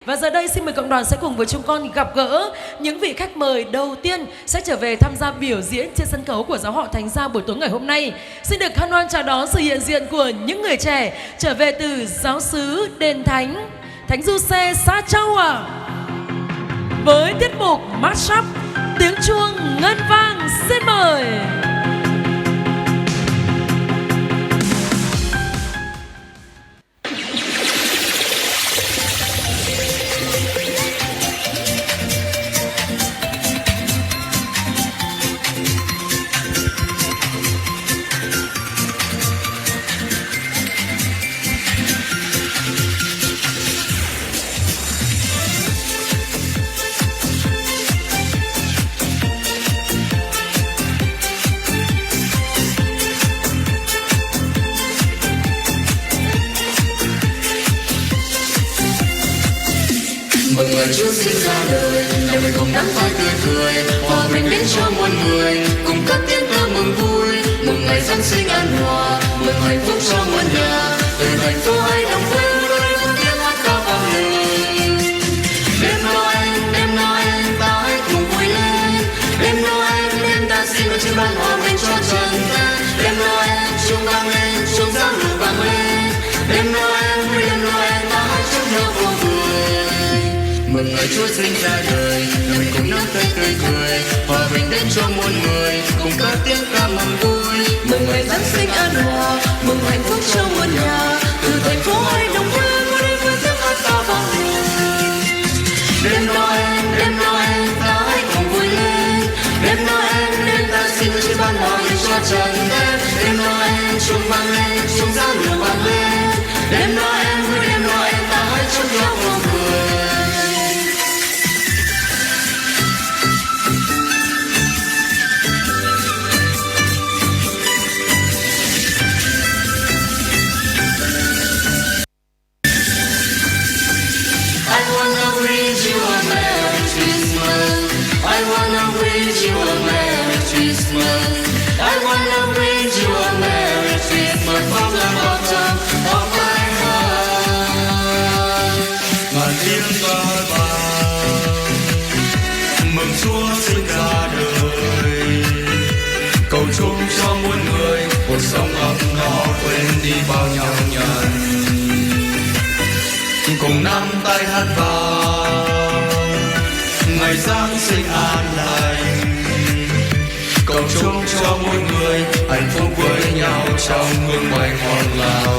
Và giờ đây xin mời cộng đoàn sẽ cùng với chúng con gặp gỡ những vị khách mời đầu tiên sẽ trở về tham gia biểu diễn trên sân khấu của Giáo họ Thánh Gia buổi tối ngày hôm nay. Xin được hân hoan chào đón sự hiện diện của những người trẻ trở về từ giáo xứ Đền Thánh, Thánh Du Xe Sa Châu với tiết mục Mashup tiếng chuông ngân vang. Xin mời. Mừng ngày Chúa sinh ra đời, nhà mình cùng nắm tay tươi cười, hòa mình đến cho muôn người, cùng cất tiếng ca mừng vui. Mừng ngày Giáng sinh an hòa, mừng hạnh phúc cho muôn nhà, từ thành phố hay đồng quê, đôi con tiếng hát ca vang lên. Đêm Noel, ta hãy cùng vui lên. Đêm Noel, đêm ta xin ơn trên ban hòa bình cho trần gian. Đêm Noel, chuông vang lên, chuông giáo lửa vang lên. Đêm Noel, ta hãy chúc nhau vô vui. Mừng ngày Chúa sinh ra đời, nhà mình cùng nắm tay tươi cười, hòa bình đến cho muôn người, cùng ca tiếng ca mừng vui. Mừng ngày Giáng sinh an hòa, mừng hạnh phúc cho muôn nhà, từ thành phố hay đồng quê, qua đây với tiếng hát ca vang lên. Đêm Noel, ta hãy cùng vui lên. Đêm Noel, đêm ta xin ơn trên ban hòa bình cho trần gian. Đêm Noel, chuông vang lên, chuông giáo lửa vang lên. Đêm Noel, ta hãy chúc nhau vô người. Mừng Chúa sinh ra đời, cầu chúc cho muôn người cuộc sống ấm no, quên đi bao nhau nhằn, cùng nắm tay hát vang ngày Giáng sinh an lành, cầu chúc cho muôn người hạnh phúc với nhau trong hương bay ngọt ngào.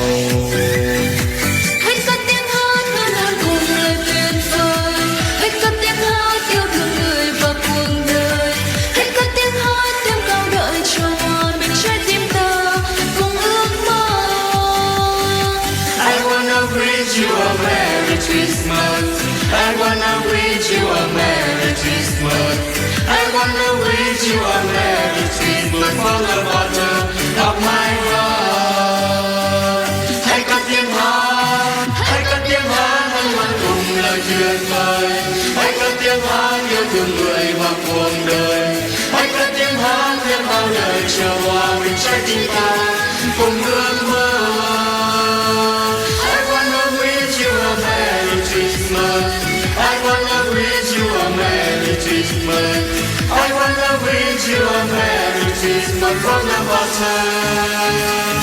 I wanna wish you a Merry Christmas. I wanna wish you a Merry Christmas from the bottom of my heart. Hãy cất tiếng hát hân hoan cùng lời tuyệt vời. Hãy cất tiếng hát yêu thương người và cuộc đời. Hãy cất tiếng hát thêm bao lời chờ hòa bình trái tim ta cùng ước mơ. I wanna wish you a Merry Christmas. I wanna wish you a Merry Christmas. I wanna wish you a Merry Christmas from the bottom.